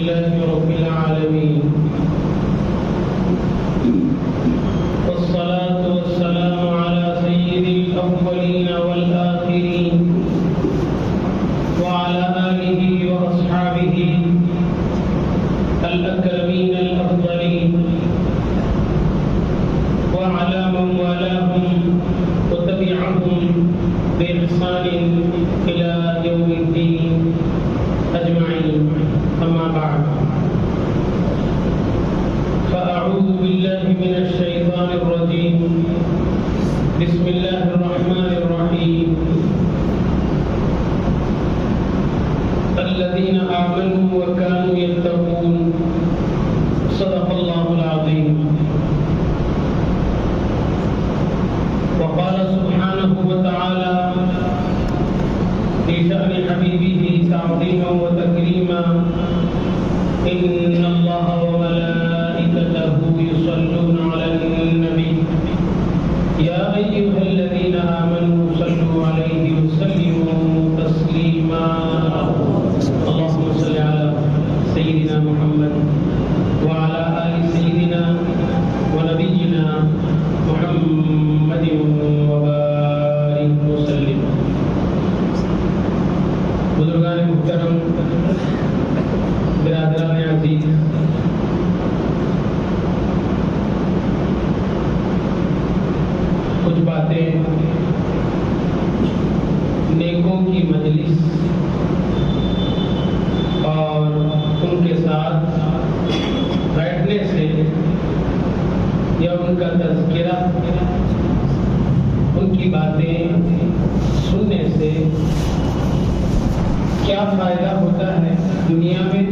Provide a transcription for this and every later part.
لله رب العالمين والصلاة والسلام على سيد الأولين والآخرين وعلى آله وأصحابه الأكرمين الأفضلين وعلى من والاهم وتبعهم بإحسان إلى يوم الدين أجمعين. أما بعد فأعوذ بالله من الشيطان الرجيم. بسم الله الرحمن الرحيم. الذين آمنوا وكانوا يتقون. صدق الله العظيم. وقال سبحانه وتعالى في شأن حبيبه تعظيما وتكريما: إن الله وملائكته يصلون على النبي يا أيها الذين آمنوا صلوا عليه وسلموا تسليما. اللهم صل على سيدنا محمد وعلى آل سيدنا ونبينا محمد وبارك وسلم. بزرگان محترم، برادران عزیز، کچھ باتیں نیکوں کی مجلس اور ان کے ساتھ بیٹھنے سے یا ان کا تذکرہ، ان کی باتیں سننے سے کیا فائدہ ہوتا ہے دنیا میں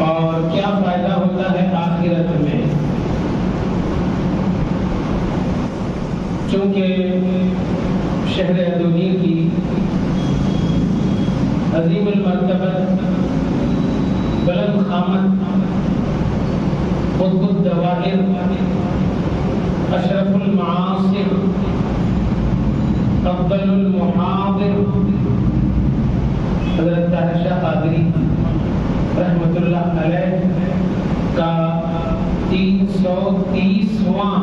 اور کیا فائدہ ہوتا ہے آخرت میں. چونکہ شہر ادونی کی عظیم المرتبت، بلند قامت، قطب الظواہر، اشرف المعاصر، افضل المحاضر حضرت طاہر شاہ قادری رحمۃ اللہ علیہ کا 330واں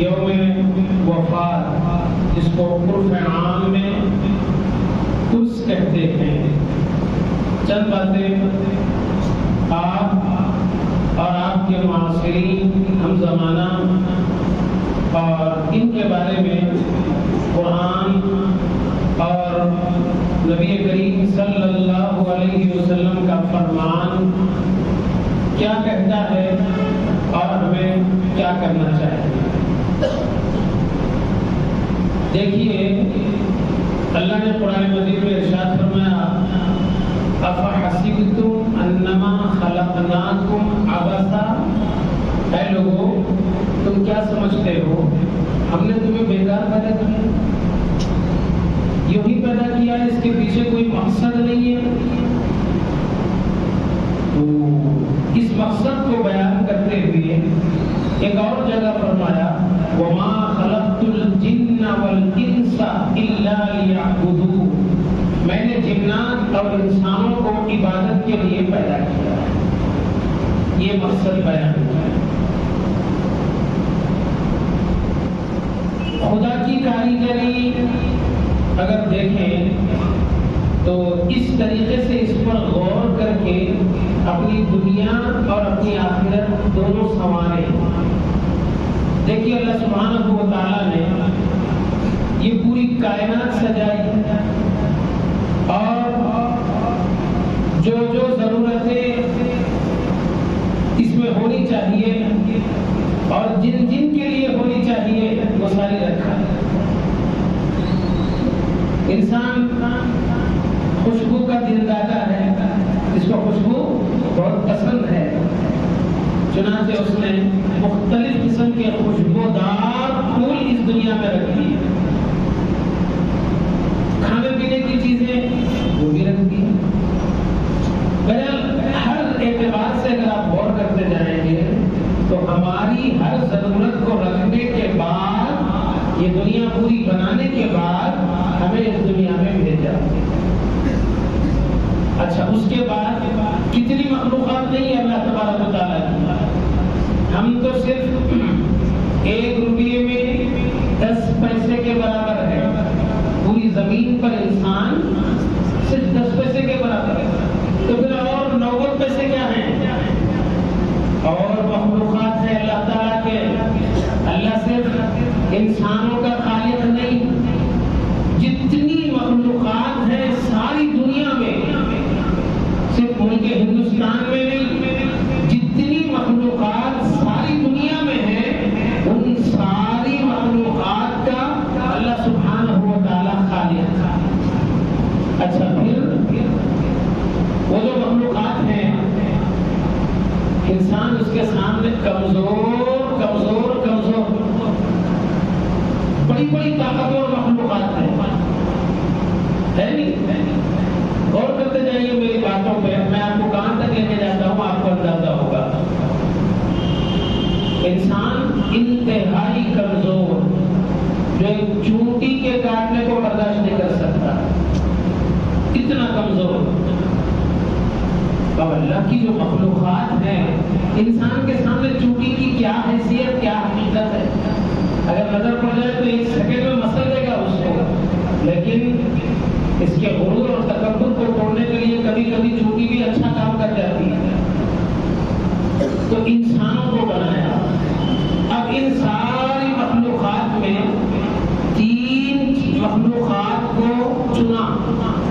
یوم وفات، جس کو عرف عام میں عرس کہتے ہیں. چند باتیں آپ اور آپ کے معاصرین، ہم زمانہ اور ان کے بارے میں قرآن اور نبی کریم صلی اللہ علیہ وسلم کا فرمان کیا کہتا ہے اور ہمیں کیا کرنا چاہیے. دیکھیے، اللہ نے قرآن مجید میں ارشاد فرمایا: افحسبتم انما خلقناکم عبثا. اے لوگوں، تم کیا سمجھتے ہو ہم نے تمہیں بیکار پیدا کیا؟ یوں ہی پیدا کیا ہے، اس کے پیچھے کوئی مقصد نہیں ہے. تو اس مقصد کو بیان کرتے ہوئے ایک اور جگہ فرمایا: وَمَا خَلَقْتُ الْجِنَّ وَالْإِنسَ إِلَّا لِيَعْبُدُونِ. میں نے جنات اور انسانوں کو عبادت کے لیے پیدا کیا. یہ مقصد بیان ہوا ہے. خدا کی کاریگری اگر دیکھیں تو اس طریقے سے اس پر غور کر کے اپنی دنیا اور اپنی آخرت دونوں سنوارے. دیکھیے، اللہ سبحانہ و تعالیٰ نے یہ پوری کائنات سجائی اور جو جو ضرورتیں اس میں ہونی چاہیے اور جن جن کے لیے ہونی چاہیے وہ ساری رکھا ہے. انسان خوشبو کا دل دادا ہے، اس کو خوشبو بہت پسند ہے، چنانچہ اس نے مختلف قسم کے خوشبودار پھول اس دنیا میں رکھ دیے. کھانے پینے کی چیزیں وہ بھی رکھ دی. ہر اعتبار سے اگر آپ غور کرتے جائیں گے تو ہماری ہر ضرورت کو رکھنے کے بعد، یہ دنیا پوری بنانے کے بعد ہمیں اس دنیا میں بھیجا. اچھا اس کے بعد کتنی مخلوقات نہیں ہے اللہ تبارک و تعالیٰ کی؟ ہم تو صرف 1 روپیے میں 10 پیسے کے برابر ہے. پوری زمین پر انسان صرف 10 پیسے کے برابر ہے. تو پھر اور 90 پیسے کیا ہیں؟ اور مخلوقات ہیں اللہ تعالیٰ کے. اللہ صرف انسانوں کا خالق نہیں، جتنی مخلوقات ہیں ساری دنیا میں، صرف ملک ہندوستان میں نہیں، جتنی مخلوقات ساری دنیا میں ہیں ان ساری مخلوقات کا اللہ سبحانہ و تعالیٰ خالق ہے. اچھا پھر وہ جو مخلوقات ہیں انسان اس کے سامنے کمزور کمزور کمزور، بڑی بڑی طاقتور مخلوقات ہیں، ہے نہیں؟ غور کرتے جائیے میری باتوں پہ، میں آپ کو کہاں تک لے کے جاتا ہوں آپ کو اندازہ ہوگا. انسان انتہائی کمزور جو ایک چونٹی کے کاٹنے کو برداشت نہیں کر سکتا، اتنا کمزور. اور اللہ کی جو مخلوقات ہیں انسان کے سامنے چونٹی کی کیا حیثیت کیا حقیقت ہے. اگر نظر پڑ جائے تو 1 سیکنڈ میں مسل دے گا اس کو، لیکن اس کے غرور اور تکبر کو توڑنے کے لیے کبھی کبھی چونٹی بھی اچھا کام کر جاتی ہے. تو انسانوں کو بنایا. اب ان ساری مخلوقات میں 3 مخلوقات کو چنا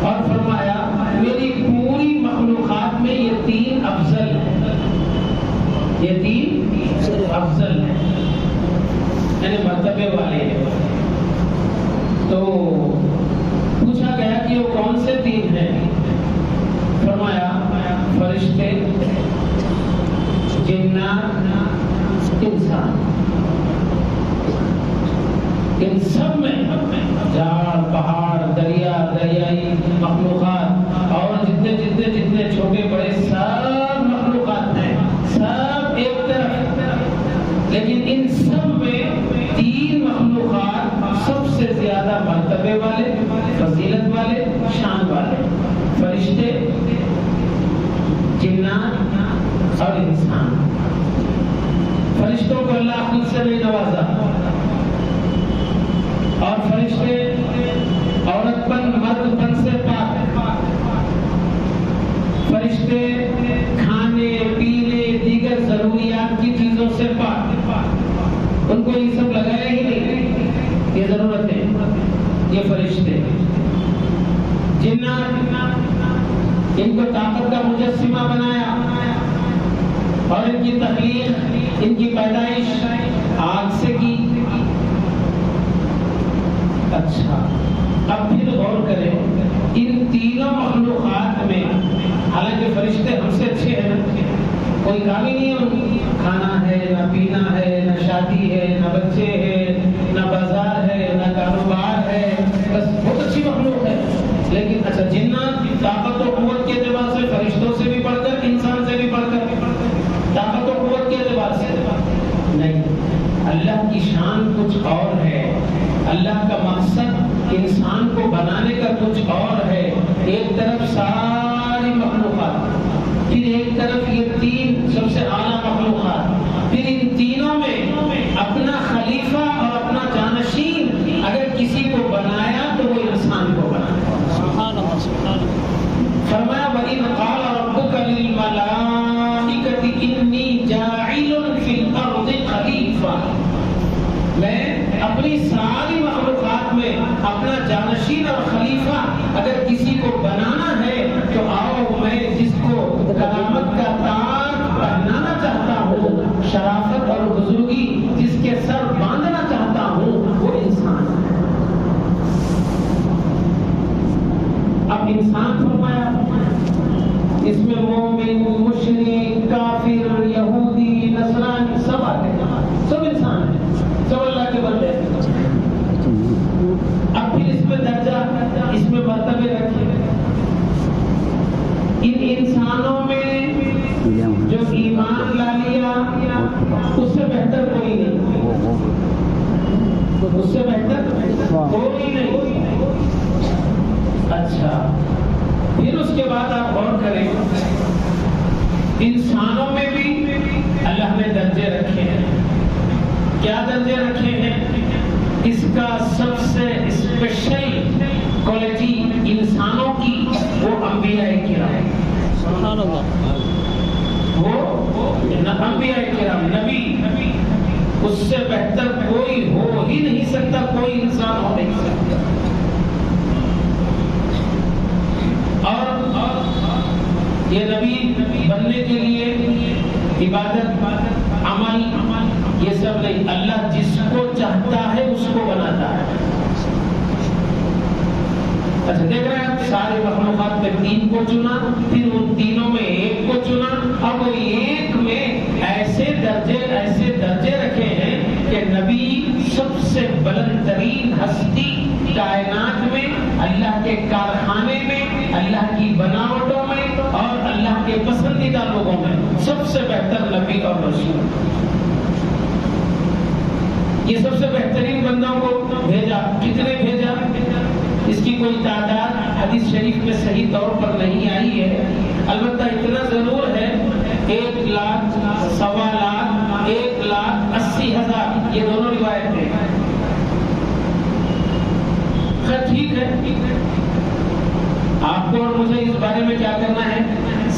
اور فرمایا میری پوری مخلوقات میں یہ 3 افضل ہیں، یہ 3 افضل ہیں، یعنی مرتبے والے ہیں. تو پوچھا گیا کہ وہ کون سے 3 ہیں؟ فرمایا فرشتے، جنات، انسان. ان سب میں جھاڑ پہاڑ دریا دریائی مخلوقات اور جتنے چھوٹے بڑے سب مخلوقات ہیں، سب ایک طرف، لیکن ان سب میں 3 مخلوقات سب سے زیادہ مرتبے والے، فضیلت والے، شان والے: فرشتے، جنات اور انسان. فرشتوں کو اللہ عقل سے نہیں نوازا، اور فرشتے عورت پن مرد پن سے پاک. فرشتے کھانے پینے دیگر ضروریات کی چیزوں سے پاک، ان کو یہ سب لگایا ہی نہیں، یہ ضرورت ہے. یہ فرشتے. جنات، ان کو طاقت کا مجسمہ بنایا اور ان کی تخلیق، ان کی پیدائش آگ سے کی. اچھا اب پھر غور کریں ان تینوں مخلوقات میں، حالانکہ فرشتے ہم سے اچھے ہیں، کوئی کمی نہیں ہے، کھانا ہے نہ پینا ہے نہ شادی ہے نہ بچے ہیں نہ بازار ہے نہ کاروبار ہے، بس بہت اچھی مخلوق ہے. لیکن اچھا جنات طاقت و قوت کے اعتبار سے فرشتوں سے بھی بڑھ کر، انسان سے بھی بڑھ کر، طاقت و قوت کے اعتبار سے نہیں. اللہ کی شان کچھ اور ہے، اللہ کا مقصد انسان کو بنانے کا کچھ اور ہے. ایک طرف ساری مخلوقات، پھر ایک طرف یہ 3 سب سے اعلیٰ مخلوقات، پھر ان تینوں میں اپنا خلیفہ اور اپنا جانشین اگر کسی کو بنایا تو وہ انسان کو بنایا. فرمایا وَإِذْ قَالَ رَبُّكَ لِلْمَلَائِكَةِ إِنِّي جَاعِلٌ فِي الْأَرْضِ خَلِيفَةً. میں اپنی ساری مخلوقات میں اپنا جانشین اور خلیفہ اگر کسی کو بنانا ہے تو آؤ، میں جس کو کرامت کا تاج پہنانا چاہتا ہوں، شرافت اور بزرگی جس کے سر باندھنا چاہتا ہوں، وہ انسان ہے. اب انسان فرمایا اس میں مومن، مشرک، کافر، یہودی، نصرانی سب آتے ہیں، سب انسان ہیں، سب اللہ کے بندے ہیں. اب پھر اس میں درجہ، اس میں مرتبے رکھے. ان انسانوں میں جو ایمان لا لیا اس سے بہتر کوئی نہیں، اس سے بہتر کوئی نہیں. اچھا پھر اس کے بعد آپ غور کریں، انسانوں میں بھی اللہ نے درجے رکھے ہیں۔ کیا درجے رکھے ہیں؟ اس کا سب سے اسپیشل کوالٹی انسانوں کی وہ انبیاء کرام، سبحان اللہ، وہ انبیاء کرام، نبی، اس سے بہتر کوئی ہو ہی نہیں سکتا، کوئی انسان ہو نہیں سکتا۔ اور یہ نبی بننے کے لیے عبادت، عمل، یہ سب نہیں، اللہ جس کو چاہتا ہے اس کو بناتا ہے۔ اچھا دیکھ رہے ہیں آپ، سارے مخلوقات میں 3 کو چنا، پھر ان تینوں میں 1 کو چنا، اب وہ 1 میں ایسے درجے رکھے ہیں کہ نبی سب سے بلند ترین ہستی کائنات میں، اللہ کے کارخانے میں، اللہ کی بناوٹوں میں اور اللہ کے پسندیدہ لوگوں میں سب سے بہتر نبی اور رسول۔ یہ سب سے بہترین بندوں کو بھیجا۔ کتنے بھیجا؟ اس کی کوئی تعداد حدیث شریف میں صحیح طور پر نہیں آئی ہے، البتہ اتنا ضرور ہے 1 لاکھ، 1.25 لاکھ، 1,80,000، یہ دونوں روایتیں۔ خیر ٹھیک ہے، آپ کو اور مجھے اس بارے میں کیا کرنا ہے؟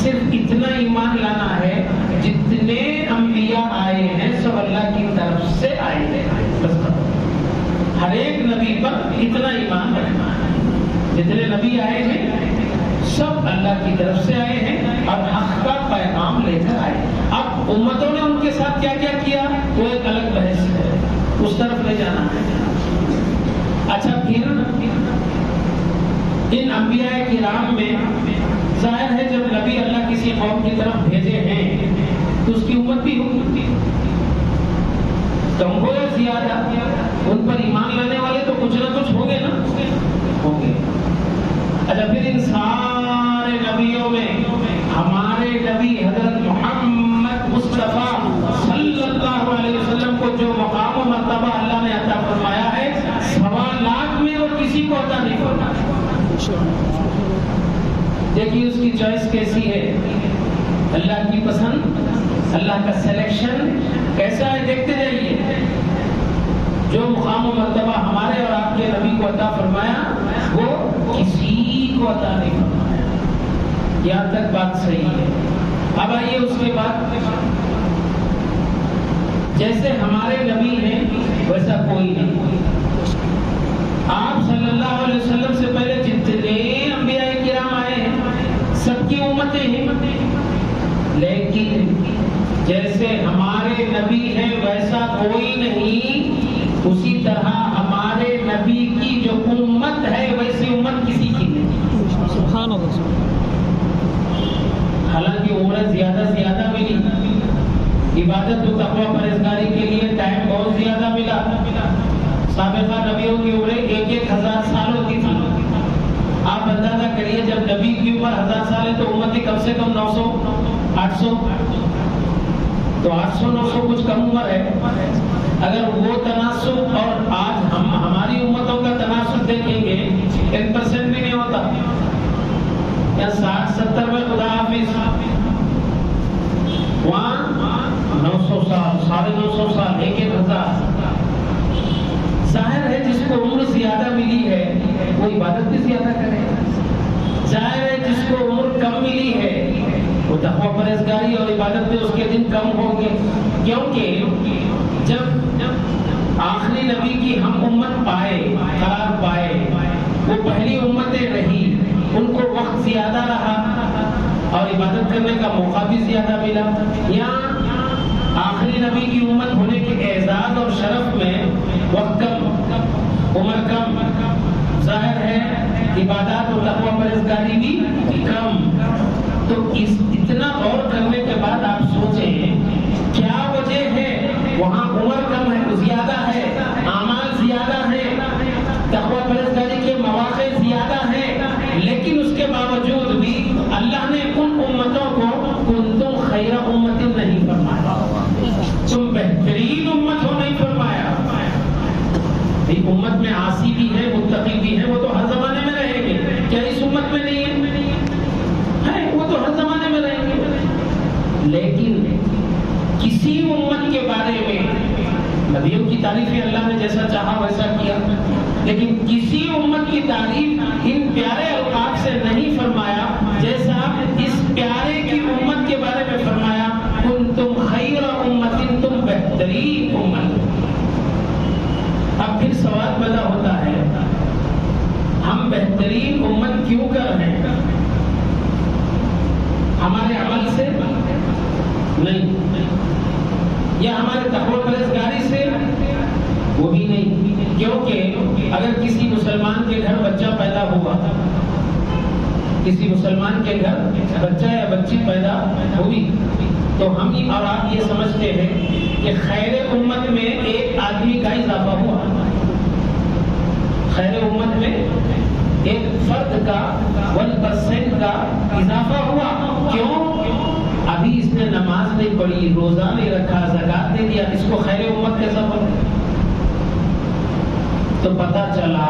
صرف اتنا ایمان لانا ہے جتنے انبیاء آئے ہیں سب اللہ کی طرف سے آئے ہیں، بس ہر ایک نبی پر اتنا ایمان رکھنا ہے۔ جتنے نبی آئے ہیں سب اللہ کی طرف سے آئے ہیں اور حق کا پیغام لے کر آئے۔ اب امتوں نے ان کے ساتھ کیا کیا کیا وہ ایک الگ بحث ہے، اس طرف لے جانا ہے۔ اچھا پھر ان انبیاء کرام میں ظاہر ہے جب نبی اللہ کسی قوم کی طرف بھیجے ہیں تو اس کی امت بھی ہوگی، کم ہو یا زیادہ، ان پر ایمان لانے والے تو کچھ نہ کچھ ہوں گے نا، ہوں گے۔ اچھا پھر ان سارے نبیوں میں ہمارے نبی حضرت محمد مصطفیٰ صلی اللہ علیہ وسلم کو جو مقام و مرتبہ اللہ نے عطا فرمایا ہے، 1.25 لاکھ میں وہ کسی کو عطا نہیں فرمایا۔ دیکھیے اس کی چوائس کیسی ہے، اللہ کی پسند، اللہ کا سلیکشن کیسا ہے، دیکھتے جائیے۔ جو مقام و مرتبہ ہمارے اور آپ کے نبی کو عطا فرمایا وہ کسی کو عطا نہیں فرمایا، یہاں تک بات صحیح ہے۔ اب آئیے اس کے بعد، جیسے ہمارے نبی ہیں ویسا کوئی نہیں۔ آپ صلی اللہ علیہ وسلم سے پہلے جتنے انبیاء کرام آئے ہیں سب کی امتیں ہیں، لیکن جیسے ہمارے نبی ہیں ویسا کوئی نہیں، اسی طرح ہمارے نبی کی جو امت ہے ویسی امت کسی کی نہیں، سبحان اللہ۔ حالانکہ عمر زیادہ ملی، عبادت و تقوی پرہیزگاری کے لیے ٹائم بہت زیادہ ملا۔ سابقہ نبیوں کی عمریں 1,000 سال ہوتی تھی۔ آپ اندازہ کریے جب نبی کی عمر 1000 سال ہے تو امت کم سے کم 900 800، تو 800 900 کچھ کم عمر ہے۔ اگر وہ تناسب اور آج ہم ہماری امتوں کا تناسب دیکھیں گے 10% بھی نہیں ہوتا، یا 60-70 میں خدا حافظ، وہاں 900 سال، 950 سال، 1,000۔ ظاہر ہے جس کو عمر زیادہ ملی ہے وہ عبادت بھی زیادہ کرے، ظاہر ہے جس کو عمر کم ملی ہے وہ تقویٰ پرہیزگاری اور عبادت میں اس کے دن کم ہوں گے، کیونکہ جب آخری نبی کی ہم امت قرار پائے، وہ پہلی امتیں رہی، ان کو وقت زیادہ رہا اور عبادت کرنے کا موقع بھی زیادہ ملا۔ یہاں آخری نبی کی امت ہونے کے اعزاز اور شرف میں وقت کم، عمر کم، ظاہر ہے عبادات و تقویٰ پرہیزگاری بھی کم۔ تو اتنا غور کرنے کے بعد آپ سوچیں کیا وجہ ہے؟ وہاں عمر کم ہے، زیادہ ہے، اعمال زیادہ ہے، تقویٰ پرہیزگاری کے مواقع زیادہ ہیں، لیکن اس کے باوجود بھی اللہ نے ان امتوں کو کنتم خیر امت نہیں فرمایا، تم بہترین امت ہو نہیں فرمایا۔ امت میں عاصی بھی ہے، متقی بھی ہے، وہ تو ہر زمانے میں رہیں گے، کیا اس امت میں نہیں ہے؟ وہ تو تعریفیں اللہ نے جیسا چاہا ویسا کیا، لیکن کسی امت کی تعریف ان پیارے القاب سے نہیں فرمایا جیسا اس پیارے کی امت کے بارے میں فرمایا، کنتم خیر امت، تم بہترین امت۔ اب پھر سوال پیدا ہوتا ہے، ہم بہترین امت کیوں کر رہے ہیں؟ ہمارے عمل سے نہیں، یا ہمارے تقوی پرہیزگاری سے، وہ بھی نہیں، کیونکہ اگر کسی مسلمان کے گھر بچہ پیدا ہوا، کسی مسلمان کے گھر بچہ یا بچی پیدا ہوئی، تو ہم اور آپ یہ سمجھتے ہیں کہ خیر امت میں ایک آدمی کا اضافہ ہوا، خیر امت میں ایک فرد کا 1% کا اضافہ ہوا۔ کیوں؟ ابھی اس نے نماز نہیں پڑھی، روزہ نہیں رکھا، زکات نہیں دیا، اس کو خیر امت کیسا بنا؟ تو پتہ چلا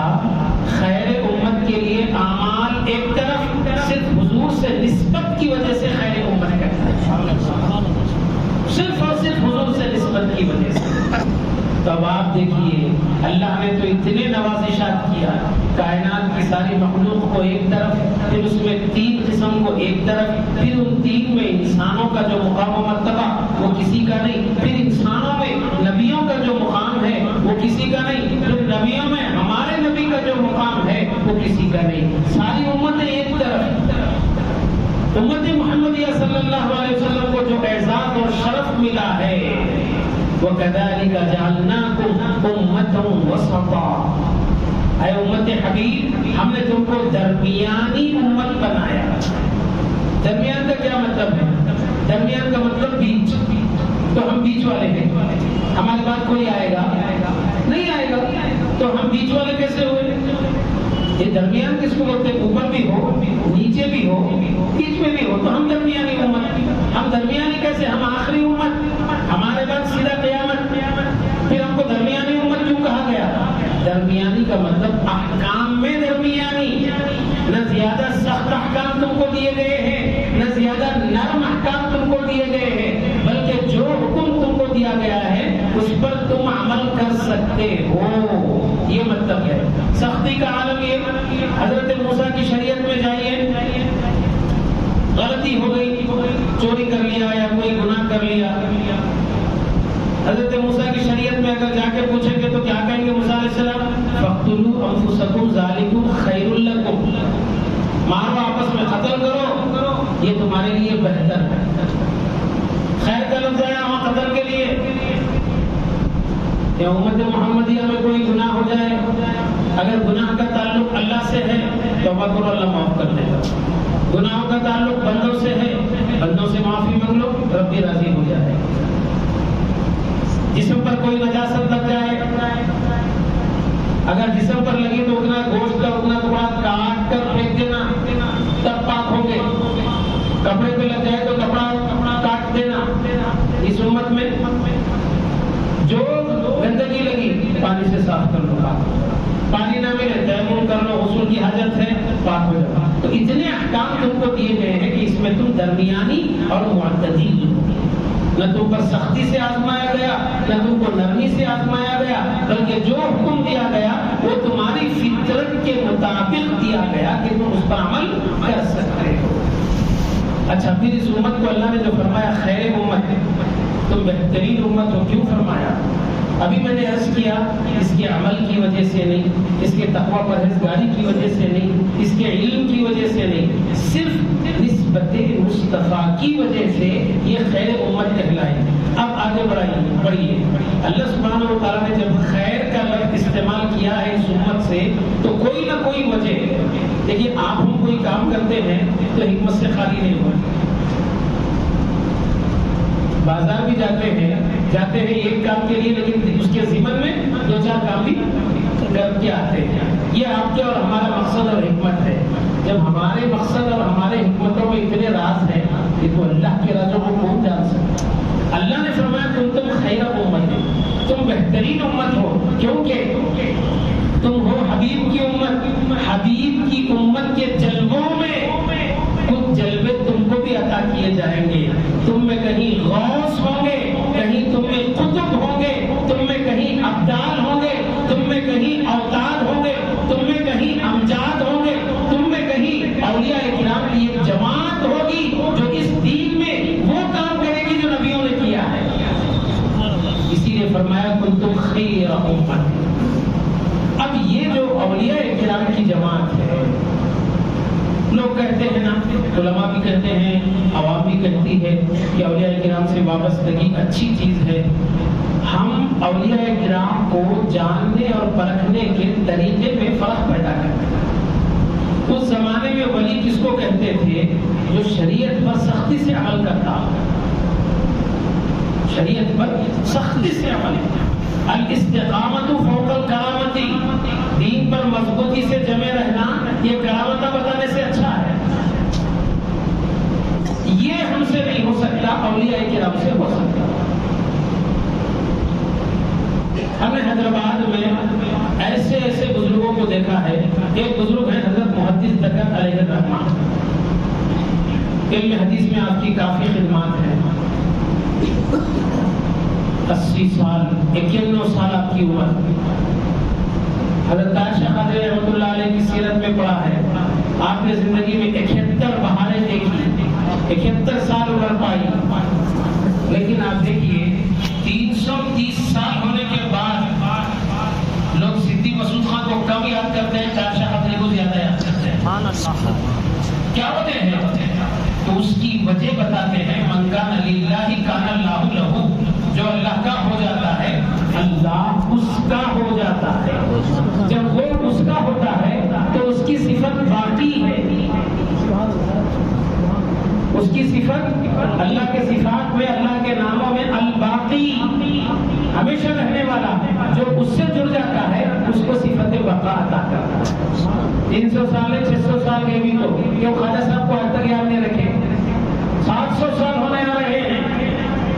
خیر امت کے لیے اعمال ایک طرف، صرف حضور سے نسبت کی وجہ سے خیر امت کہتا ہے، صرف اور صرف حضور سے نسبت کی وجہ سے۔ تو اب آپ دیکھیے، اللہ نے تو اتنے نوازشات کیا، کائنات کی ساری مخلوق کو ایک طرف، پھر اس میں 3 قسم کو ایک طرف، پھر ان 3 میں انسانوں کا جو مقام و مرتبہ وہ کسی کا نہیں، پھر انسانوں میں نبیوں کا جو مقام ہے وہ کسی کا نہیں، پھر نبیوں میں ہمارے نبی کا جو مقام ہے وہ کسی کا نہیں، ساری امتیں ایک طرف۔ امت محمدیہ صلی اللہ علیہ وسلم کو جو اعزاز اور شرف ملا ہے، وَكَذَلِكَ جَعَلْنَاكُمْ أُمَّةً وَسَطًا، اے امت حبیب، ہم نے تم کو درمیانی امت بنایا۔ درمیان کا کیا مطلب ہے؟ درمیان کا مطلب بیچ، تو ہم بیچ والے ہیں، ہمارے بعد کوئی آئے گا نہیں آئے گا، تو ہم بیچ والے کیسے ہوئے؟ یہ درمیان کس کو بولتے ہیں؟ اوپر بھی ہو، نیچے بھی ہو، بیچ میں بھی ہو، تو ہم درمیانی امت۔ ہم درمیانی کیسے؟ ہم آخری امت، ہمارے بعد سیدھا قیامت، پھر ہم کو درمیانی امت کیوں کہا گیا؟ درمیانی کا مطلب احکام میں درمیانی، نہ زیادہ سخت احکام تم کو دیے گئے ہیں، نہ زیادہ نرم احکام تم کو دیے گئے ہیں، بلکہ جو حکم تم کو دیا گیا ہے اس پر تم عمل کر سکتے ہو، یہ مطلب ہے۔ سختی کا عالم یہ، حضرت موسیٰ کی شریعت میں جائیے، غلطی ہو گئی، چوری کر لیا یا کوئی گناہ کر لیا، حضرت موسیٰ کی شریعت میں اگر جا کے پوچھیں گے تو کیا کہیں گے موسیٰ علیہ السلام؟ فَاقْتُلُوا أَنفُسَكُمْ ذَلِكُمْ خَيْرٌ لَكُمْ، مارو آپس میں، قتل کرو، یہ تمہارے لیے بہتر ہے۔ خیر کا لفظ آیا وہاں قتل کے لیے۔ یا امت محمدیہ میں کوئی گناہ ہو جائے، اگر گناہ کا تعلق اللہ سے ہے توبہ کرو، اللہ معاف کر دے گا۔ گناہوں کا تعلق بندوں سے ہے، بندوں سے معافی مانگ لو، رب بھی راضی ہو جائے۔ جسم پر کوئی نجاست لگ جائے، اگر جسم پر لگی تو اتنا گوشت کا اتنا ٹکڑا کاٹ کر پھینک دینا، تب پاک ہوں گے۔ کپڑے پہ لگ جائے تو کپڑا کاٹ دینا۔ اس امت میں جو گندگی لگی پانی سے صاف کر لو، پانی نہ ملے تیمم کر لو، غسل کی حاجت ہے، پاک ہو جاؤ۔ تو اتنے احکام تم کو دیے گئے ہیں کہ اس میں تم درمیانی اور معتدل ہو، نہ تم پر سختی سے آزمایا گیا، نہ تم کو نرمی سے آزمایا گیا، بلکہ جو حکم دیا گیا وہ تمہاری فطرت کے مطابق دیا گیا کہ تم اس پر عمل کر سکتے ہو۔ اچھا، پھر اس امت کو اللہ نے جو فرمایا خیر امت، تم بہترین امت ہو، کیوں فرمایا؟ ابھی میں نے عرض کیا، اس کے عمل کی وجہ سے نہیں، اس کے تقوی پرہیزگاری کی وجہ سے نہیں، اس کے علم کی وجہ سے نہیں، صرف نسبت مصطفیٰ کی وجہ سے یہ خیر امت کہلائی۔ اب آگے بڑھیے، اللہ سبحانہ و تعالیٰ نے جب خیر کا لفظ استعمال کیا ہے اس امت سے تو کوئی نہ کوئی وجہ، دیکھیے آپ ہم کوئی کام کرتے ہیں تو حکمت سے خالی نہیں ہوتے، بازار بھی جاتے ہیں ایک کام کے لیے، لیکن اس کے ضمن میں 2-4 کام بھی کر کے آتے ہیں۔ یہ آپ کے اور ہمارا مقصد اور حکمت ہے۔ جب ہمارے مقصد اور ہمارے حکمتوں میں اتنے راز ہیں کہ تو اللہ کے رازوں کو کون جان سکتا؟ اللہ نے فرمایا تم خیر امت ہو، تم بہترین امت ہو، کیونکہ تم ہو حبیب کی امت۔ حبیب کی امت کے جلووں میں کچھ جلوے تم کو بھی عطا کیے جائیں گے۔ تم میں کہیں غوث ہوں گے، کہیں تم میں قطب ہوں گے، تم میں کہیں علماء بھی کہتے ہیں، عوام بھی کہتی ہے کہ اولیاء کرام سے وابستگی اچھی چیز ہے۔ ہم اولیاء کرام کو جاننے اور پرکھنے کے طریقے میں فرق پیدا کرتے ہیں۔ اس زمانے میں ولی کس کو کہتے تھے؟ جو شریعت پر سختی سے عمل کرتا ہو، شریعت پر سختی سے عمل کرتا۔ الاستقامت فوق الکرامت، دین پر مضبوطی سے جمے رہنا یہ کرامتہ بتانے سے اچھا ہے۔ یہ ہم سے نہیں ہو سکتا، اولیاء کرام سے ہو سکتا۔ ہم نے حیدرآباد میں ایسے ایسے بزرگوں کو دیکھا ہے۔ ایک بزرگ ہیں حضرت محدث تقی علیہ الرحمہ، علم حدیث میں آپ کی کافی خدمات ہیں۔ 80 سال 91 سال آپ کی عمر۔ حضرت عائشہ قادری رحمۃ اللہ علیہ کی سیرت میں پڑھا ہے، آپ نے زندگی میں 71 بہاریں دیکھی، 71 سال عمر پائی، لیکن آپ دیکھیے 330 سال ہونے کے بعد لوگ صدیق مسعود خان کو کم یاد کرتے ہیں، عائشہ قادری کو زیادہ یاد کرتے ہیں۔ کیا وجہ ہے؟ تو اس کی وجہ بتاتے ہیں، من کان للہ کان اللہ لہ، جو اللہ کا ہو جاتا ہے اللہ اس کا ہو جاتا ہے۔ جب وہ اس کا ہوتا ہے تو اس کی صفت باقی ہے، اس کی صفت اللہ کے صفات میں، اللہ کے ناموں میں الباقی، ہمیشہ رہنے والا، جو اس سے جڑ جاتا ہے اس کو صفت بقا عطا کرتا ہے۔ 300 سال 600 سال کے بھی تو کیوں خواجہ صاحب کو آج تک یاد نہیں رکھے؟ 700 سال ہونے آ رہے ہیں،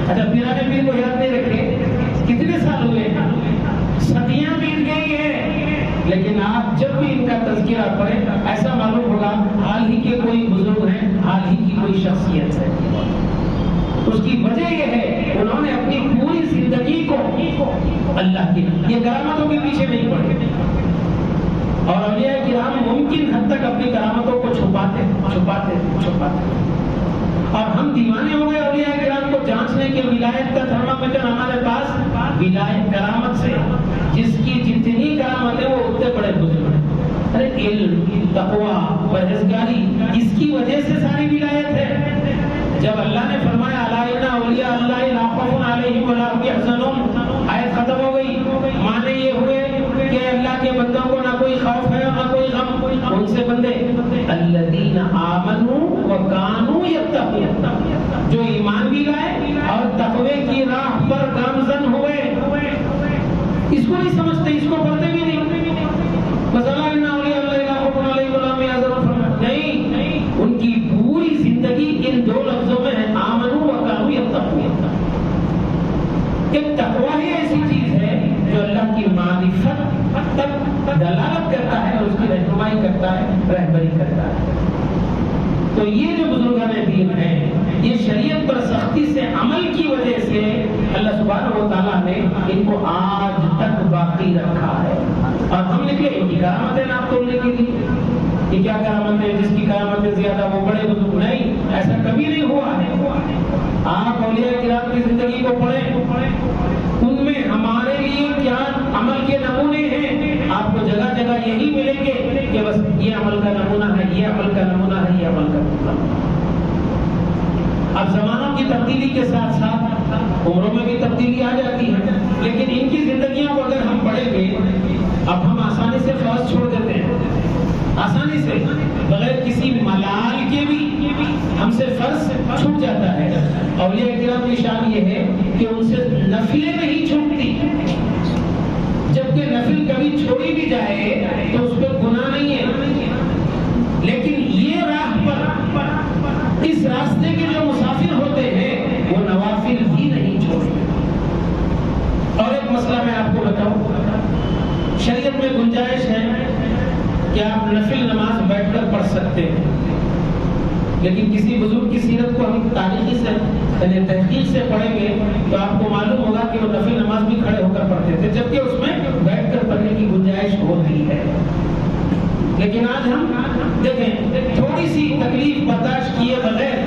اچھا پیرانے پیر کو یاد نہیں رکھے؟ کتنے سال ہوئے؟ صدیاں بیت گئی ہیں، لیکن آپ جب بھی ان کا تذکرہ پڑھیں ایسا معلوم ہوگا حال ہی کے کوئی بزرگ ہیں، حال ہی کی کوئی شخصیت ہے۔ اس کی وجہ یہ ہے انہوں نے اپنی پوری زندگی کو اللہ کی، یہ کرامتوں کے پیچھے نہیں پڑے، اور اولیاء کرام ممکن حد تک اپنی کرامتوں کو چھپاتے۔ اور ہم دیوانے ہو گئے اولیاء کرام کو جانچنے کے، ولایت کا تھرمامیٹر ہمارے پاس ولایت کرامت سے، جس کی جتنی کرامتیں وہ اتنے بڑے بزرگ ہیں۔ ارے علم، تقویٰ، پرہیزگاری، اس کی وجہ سے ساری ولایت ہے۔ جب اللہ نے فرمایا الا ان اولیاء اللہ لا خوف علیہم ولا هم يحزنون، آیت ختم ہو گئی، معنی یہ ہوئے کہ اللہ کے بندوں کو نہ کوئی خوف ہے اور نہ کوئی غم۔ ان سے بندے الذین آمنوا وکانوا یتقون، جو ایمان بھی لائے اور تقوی کی راہ پر گامزن ہوئے۔ اس کو نہیں سمجھتے، اس کو پڑھتے بھی نہیں، بس الا ان اولیاء اللہ لا خوف علیہم ولا هم يحزنون۔ نہیں، ان کی پوری زندگی ان دو لفظوں میں ہے، آمنوا وکانوا یتقون۔ ایک تقویٰ ہی ایسی چیز ہے جو اللہ کی معرفت تک دلالت کرتا ہے اور اس کی رہنمائی کرتا ہے، رہبری کرتا ہے۔ تو یہ جو بزرگان دین ہیں، یہ شریعت پر سختی سے عمل کی وجہ سے اللہ سبحانہ و تعالیٰ نے ان کو آج تک باقی رکھا ہے۔ اور ہم نکلے ان کی کرامتیں ناپ تولنے کے لیے کہ کیا کرامت ہے، جس کی کرامتیں زیادہ وہ بڑے بزرگ، نہیں، ایسا کبھی نہیں ہوا ہے۔ آپ اولیاء کرام کی زندگی کو پڑھیں، ان میں ہمارے لیے کیا عمل کے نمونے ہیں، آپ کو جگہ جگہ یہی ملیں گے کہ بس یہ عمل کا نمونہ ہے، یہ عمل کا نمونہ ہے، یہ عمل کا نمونہ ہے۔ اب زمانوں کی تبدیلی کے ساتھ ساتھ عمروں میں بھی تبدیلی آ جاتی ہے، لیکن ان کی زندگیوں کو اگر ہم پڑھیں گے، اب ہم آسانی سے فرض چھوڑ دیتے ہیں، آسانی سے بغیر کسی ملال کے بھی ہم سے فرض چھوٹ جاتا ہے۔ اولیاء کرام کی شان یہ ہے کہ ان سے نفلیں نہیں چھوٹتی، جبکہ نفل کبھی چھوڑی بھی جائے تو اس پہ گناہ نہیں ہے، لیکن یہ راہ پر، اس راستے کے جو مسافر ہوتے ہیں وہ نوافل بھی نہیں چھوڑتے۔ اور ایک مسئلہ میں آپ کو بتاؤں، شریعت میں گنجائش ہے کہ آپ نفل نماز بیٹھ کر پڑھ سکتے ہیں، لیکن کسی بزرگ کی سیرت کو ہم تاریخی سے یعنی تحقیق سے پڑھیں گے تو آپ کو معلوم ہوگا کہ وہ نفل نماز بھی کھڑے ہو کر پڑھتے تھے، جبکہ اس میں بیٹھ کر پڑھنے کی گنجائش ہوتی ہے۔ لیکن آج ہم دیکھیں، تھوڑی سی تکلیف برداشت کیے بغیر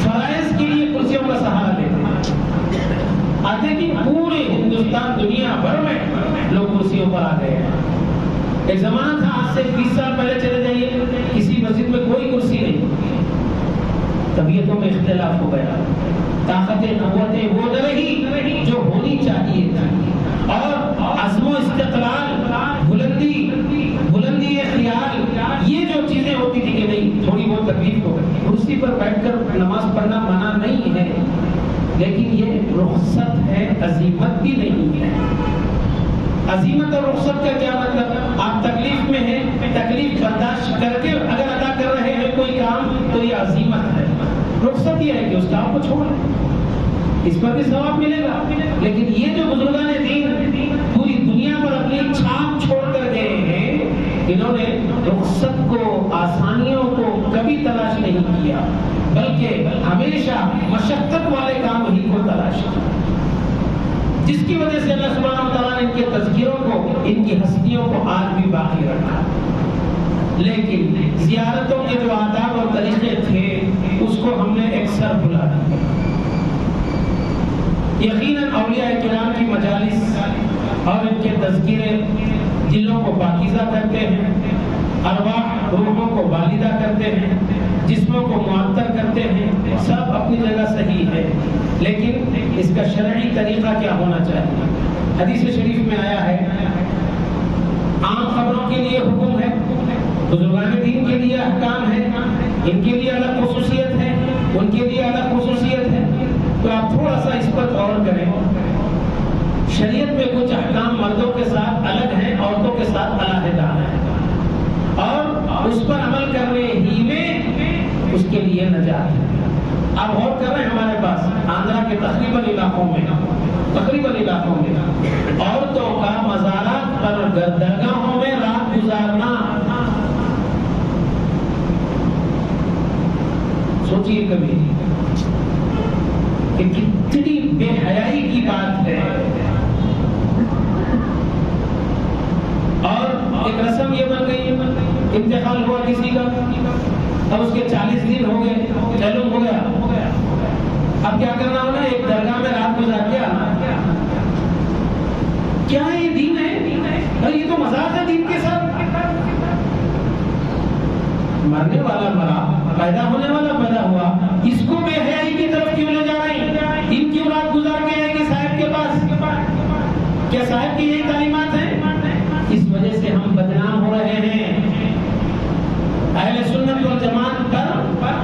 فرائض کے لیے کرسیوں کا سہارا لیتے ہیں۔ آتے کہ پورے ہندوستان، دنیا بھر میں لوگ کرسیوں پر آ گئے ہیں۔ ایک زمانہ تھا، آج سے 20 سال پہلے چلے جائیے، کسی مسجد میں کوئی کرسی نہیں، طبیعتوں میں اختلاف ہو گیا، طاقتیں قوتیں وہ نہ رہی جو ہونی چاہیے تھی، اور عزم و استقلال، بلندی خیال، یہ جو چیزیں ہوتی تھی کہ نہیں تھوڑی بہت تکلیف ہو گئی، کرسی پر بیٹھ کر نماز پڑھنا منع نہیں ہے، لیکن یہ رخصت ہے، عزیمت بھی نہیں ہے۔ عزیمت اور رخصت کا کیا مطلب؟ آپ تکلیف میں ہیں، تکلیف برداشت کر کے اگر ادا کر رہے ہیں کوئی کام تو یہ عزیمت ہے۔ رخصت یہ ہے کہ اس کام کو چھوڑ دیں، اس پر بھی ثواب ملے گا، لیکن یہ جو بزرگان دین پوری دنیا پر اپنی چھاپ چھوڑ کر گئے ہیں، انہوں نے رخصت کو، آسانیوں کو کبھی تلاش نہیں کیا، بلکہ ہمیشہ مشقت والے کام ہی کو تلاش کیا، جس کی وجہ سے اللہ سبحانہ و تعالیٰ نے ان کے تذکروں کو، ان کی ہستیوں کو آج بھی باقی رکھا۔ لیکن زیارتوں کے جو آداب اور طریقے تھے اس کو ہم نے اکثر بھلا دیا۔ یقیناً اولیاء کرام کی مجالس اور ان کے تذکرے دلوں کو پاکیزہ کرتے ہیں، ارواح روحوں کو والدہ کرتے ہیں، جسموں کو معطر کرتے ہیں، سب اپنی جگہ صحیح ہے، لیکن اس کا شرعی طریقہ کیا ہونا چاہیے؟ حدیث شریف میں آیا ہے، عام خبروں کے لیے حکم ہے، بزرگان دین کے لیے احکام ہے، ان کے لیے الگ خصوصیت ہے، ان کے لیے الگ خصوصیت ہے، تو آپ تھوڑا سا اس پر غور کریں۔ شریعت میں کچھ احکام مردوں کے ساتھ الگ ہیں، عورتوں کے ساتھ علیحدہ ہیں، اور اس پر عمل کرنے ہی میں اس کے لیے نجات ہے۔ آپ غور کر رہے ہیں، ہمارے پاس آندھرا کے تقریباً علاقوں میں عورتوں کا مزارات پر درگاہوں میں رات گزارنا، سوچیے کبھی کہ کتنی بے حیائی کی بات ہے۔ اور ایک رسم یہ بن گئی، انتقال ہوا کسی کا، اب اس کے 40 دن ہو گئے، معلوم ہو گیا، اب کیا کرنا ہونا؟ ایک درگاہ میں رات گزار کے آنا۔ کیا یہ دین ہے؟ اور یہ تو مذاق ہے دین کے ساتھ۔ مرنے والا مرا، پیدا ہونے والا پیدا ہوا، اس کو بے حیائی کی طرف کیوں لے جا رہے ہیں؟ دن کیوں رات گزار کے آئے گی صاحب کے پاس؟ کیا صاحب کی یہی تعلیمات ہیں؟ اس وجہ سے ہم بدنام ہو رہے ہیں۔ اہل سنت والجماعت پر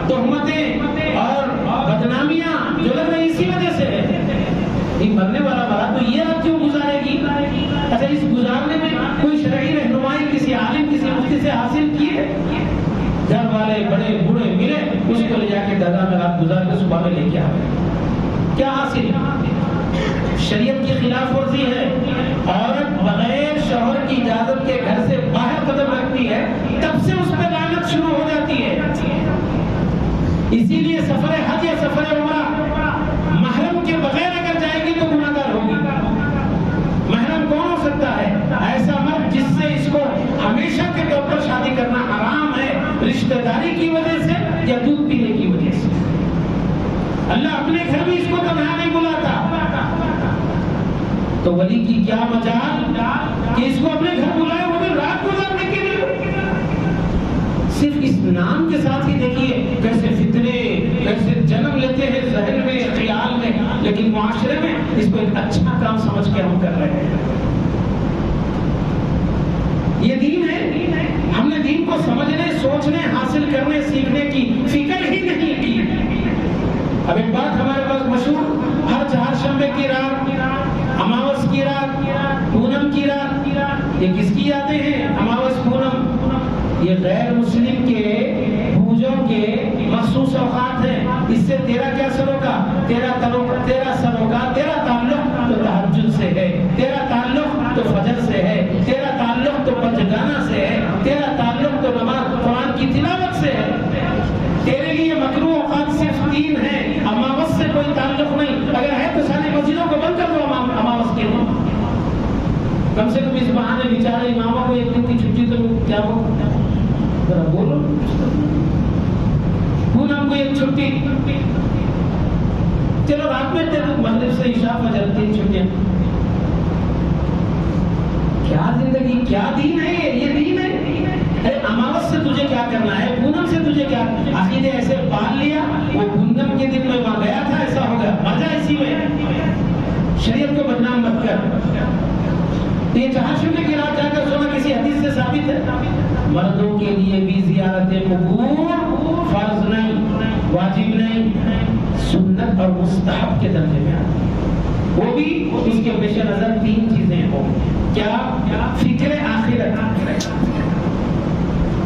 تہمتیں اور بدنامیاں جو لگ رہی اسی وجہ سے ہے۔ مرنے والا مرا تو یہ رات کیوں گزارے گی؟ اچھا، اس گزارنے میں کوئی شرعی رہنمائی کسی عالم، کسی مفتی سے حاصل کیے؟ گھر والے بڑے بوڑھے ملے، اس کو لے جا کے درگاہ میں رات گزار کے صبح میں لے کے آئے، کیا حاصل؟ شریعت کی خلاف ورزی ہے۔ عورت بغیر شوہر کی اجازت کے گھر سے باہر قدم رکھتی ہے، تب سے اس پہ لعنت شروع ہو جاتی ہے۔ اسی لیے سفر حج یا سفر عمرہ محرم کے بغیر اگر جائے گی تو گناہگار ہوگی۔ محرم کون ہو سکتا ہے؟ ایسا مرد جس سے اس کو ہمیشہ کے طور پر شادی کرنا حرام ہے، رشتہ داری کی وجہ سے یا دودھ پینے کی وجہ سے۔ اللہ اپنے گھر بھی اس کو تنہا نہیں بلاتا، تو ولی کی کیا مجال کہ اس کو اپنے گھر بلائے، وہ بھی رات گزارنے کے لیے۔ صرف اس نام کے ساتھ ہی دیکھیے کیسے فتنے، کیسے جنم لیتے ہیں ذہن میں، خیال میں، لیکن معاشرے میں اس کو ایک اچھا کام سمجھ کے ہم کر رہے ہیں۔ یہ دین ہے، ہم نے دین کو سمجھنے، سوچنے، حاصل کرنے، سیکھنے کی فکر ہی نہیں کی۔ اب ایک بات ہمارے پاس مشہور، ہر چہارشنبے کی رات، اماوس کی رات، پونم کی رات، یہ کس کی یادیں ہیں؟ اماوس پونم یہ غیر مسلم کے پوجوں کے مخصوص اوقات ہیں۔ اس سے تیرا کیا سروکا؟ تیرا سروکا، تیرا تعلق تو تہجد سے ہے، تیرا تعلق تو فجر سے ہے، تیرا تعلق تو پنجگانہ سے ہے، تیرا تعلق تو نماز قرآن کی تلاوت سے ہے۔ تیرے لیے مکروہ اوقات صرف 3 ہیں، اماوس سے کوئی تعلق نہیں۔ اگر ہے تو ساری مسجدوں کو بند کر دو اماوس کے دن، کم سے کم اس بہانے بیچارے اماموں کو ایک دن کی چھٹی تو کیا ہو، ذرا بولو۔ پونم کو ایک چھٹی، چلو رات میں مغرب سے عشاء فجر 3 چھٹیاں۔ کیا زندگی، کیا دین ہے یہ دین ہے؟ ارے اماوس سے تجھے کیا کرنا ہے؟ پونم سے تجھے کیا؟ عقیدے ایسے پال لیا، وہ تو یہ تہجد کی رات جا کر سونا کسی حدیث سے ثابت ہے؟ مردوں کے لیے بھی زیارت قبور فرض نہیں، واجب نہیں، سنت اور مستحب کے درجے میں آتی ہے۔ وہ بھی اس کے پیش نظر تین چیزیں ہوں۔ کیا؟ فکر آخرت،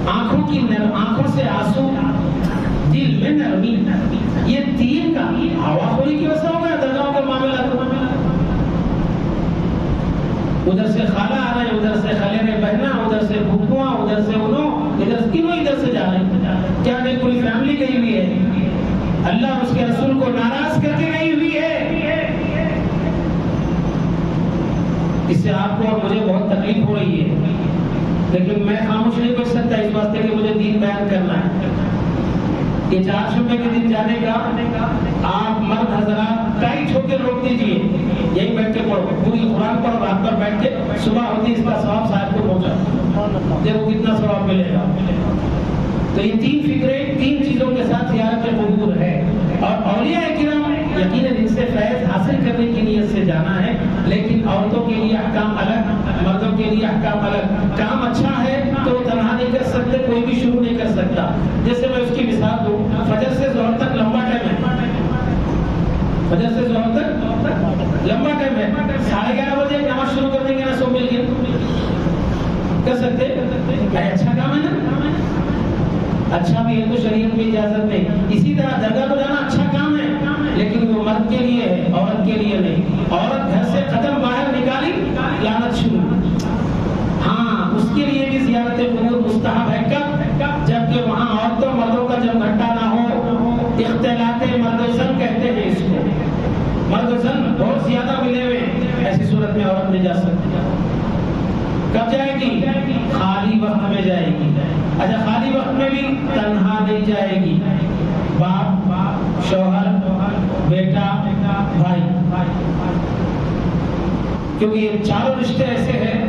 آنکھوں سے آنسو، دل میں نرمی، یہ تین کا ہوا خوری کی وجہ سے ہوگا درگاہوں کے معاملات۔ ادھر سے خالہ آ رہے ہیں، ادھر سے خالے بہنا، ادھر سے پھوپھواں، ادھر سے انہوں، ادھر سے جا رہے ہیں۔ کیا نہیں پوری فیملی گئی ہوئی ہے، اللہ اور اس کے رسول کو ناراض کر کے گئی ہوئی ہے۔ اس سے آپ کو اور مجھے بہت تکلیف ہو رہی ہے، لیکن میں خاموش نہیں بیٹھ سکتا اس واسطے کہ مجھے دین بیان کرنا ہے۔ یہ چہارشنبے کے دن جانے کا آپ مرد حضرات ٹائٹ ہو کے روک دیجیے، یہی بیٹھ کے پڑھو، پوری قرآن پڑھو، رات پر بیٹھ کے صبح ہوتی اس کا ثواب صاحب کو پہنچا، دیکھو کتنا ثواب ملے گا۔ تو یہ تین فکریں، تین چیزوں کے ساتھ زیارت قبور ہے، اور اولیاء کرام یقیناً ان سے فیض حاصل کرنے کی نیت سے جانا ہے، لیکن عورتوں کے لیے احکام الگ، مردوں کے لیے احکام الگ۔ کام اچھا ہے تو وہ تنہا نہیں کر سکتے، کوئی بھی شروع نہیں کر سکتا۔ جیسے میں اس کی مثال دوں، فجر سے ظہر تک لمبا ٹائم ہے، فجر سے ظہر تک لمبا ٹائم ہے، 11:30 بجے نماز شروع کر دیں گے نا، سو مل کے کر سکتے؟ اچھا کام ہے نا، اچھا بھی ہے تو شریعت میں اجازت نہیں۔ اسی طرح درگاہ کو جانا اچھا کام ہے، لیکن وہ مرد کے لیے ہے، عورت کے لیے نہیں۔ عورت گھر سے قدم باہر نکالی، لعنت شروع۔ ہاں، اس کے لیے بھی زیارت قبور مستحب ہے۔ کب؟ جبکہ وہاں عورتوں مردوں کا جب گھٹا نہ ہو، اختلاط مرد و زن کہتے ہیں اس کو، مرد و زن بہت زیادہ ملے ہوئے، ایسی صورت میں عورت نہیں جا سکتی۔ کب جائے گی؟ خالی وقت میں جائے گی۔ اچھا، خالی وقت میں بھی تنہا نہیں جائے گی، باپ، شوہر، بیٹا، بھائی، کیونکہ یہ چاروں رشتے ایسے ہیں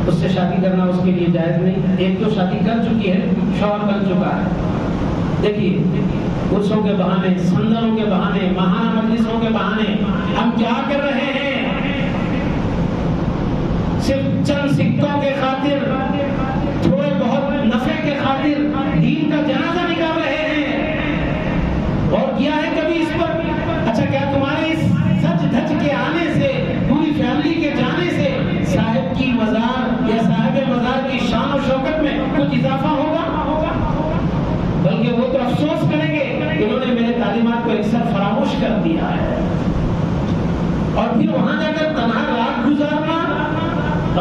اس سے شادی کرنا اس کے لیے جائز نہیں۔ ایک تو شادی کر چکی ہے، شوہر بن چکا ہے۔ دیکھیے، عرسوں کے بہانے، سندروں کے بہانے، ماہانہ مجلسوں کے بہانے ہم کیا کر رہے ہیں؟ صرف چند سکوں کے خاطر، تھوڑے بہت نفع کے خاطر دین کا جنازہ نکال رہے ہیں۔ اور کیا ہے کبھی اس پر؟ اچھا، کیا تمہارے اس سچ دھج کے آنے سے، پوری فیملی کے جانے سے صاحب کی مزار یا صاحب مزار کی شان و شوکت میں کچھ اضافہ ہوگا؟ بلکہ وہ تو افسوس کریں گے کہ انہوں نے میرے تعلیمات کو اکثر فراموش کر دیا ہے۔ اور پھر وہاں جا کر تنہا رات گزارنا،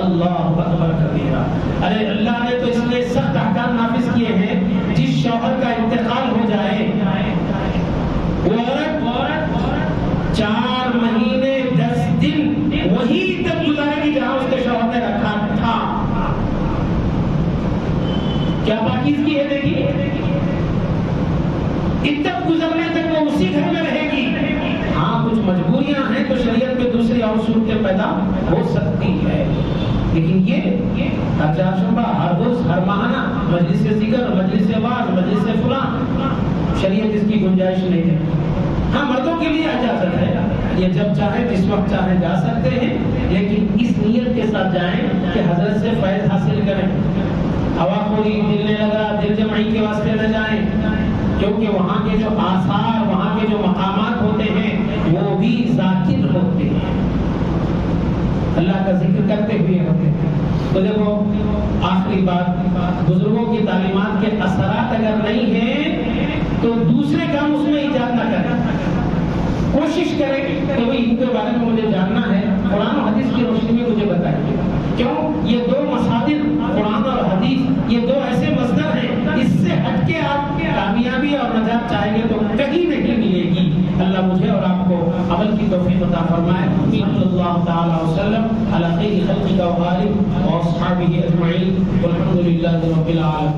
اللہ اکبر کبیرہ۔ ارے اللہ نے تو اس لیے سخت احکام نافذ کیے ہیں، جس شوہر کا انتقال ہو جائے وہ عورت 4 مہینے 10 دن وہی تک گزارے گی جہاں اس کے شوہر نے رکھا تھا۔ کیا پاکیزگی ہے؟ دیکھیے، عدت گزرنے تک وہ اسی گھر میں رہے گی۔ ہاں، کچھ مجبوریاں ہیں تو شریعت میں دوسری اور صورتیں پیدا ہو سکتی ہے، لیکن یہ ہر چہارشنبہ، ہر روز، ہر ماہانہ مجلس ذکر، مجلس واعظ، مجلس فلاں، شریعت اس کی گنجائش نہیں ہے۔ ہاں، مردوں کے لیے اجازت ہے، یہ جب چاہیں جس وقت چاہیں جا سکتے ہیں، لیکن اس نیت کے ساتھ جائیں کہ حضرت سے فیض حاصل کریں۔ ہوا خوری، دل نے لگا، دل جمعی کے واسطے نہ جائیں، کیونکہ وہاں کے جو آثار، وہاں کے جو مقامات ہوتے ہیں وہ بھی ذاکر ہوتے ہیں، اللہ کا ذکر کرتے ہوئے ہوتے ہیں۔ تو دیکھو، آخری بات، بزرگوں کی تعلیمات کے اثرات اگر نہیں ہیں تو دوسرے کام اس میں ایجاد نہ کریں۔ کوشش کریں کہ بھئی ان کے بارے میں مجھے جاننا ہے، قرآن و حدیث کی روشنی میں مجھے بتائیے۔ کیوں؟ یہ دو مصادر، قرآن اور حدیث، یہ دو ایسے مصدر ہیں، اس سے ہٹ کے آپ کامیابی اور نجات چاہیں گے تو کہیں نہیں ملے گی۔ اللہ مجھے اور آپ کو عمل کی توفیق عطا فرمائے۔ صلی اللہ تعالی وسلم علی خیر خلقہ و آلہ و اصحابہ اجمعین، والحمد للہ رب العالمین۔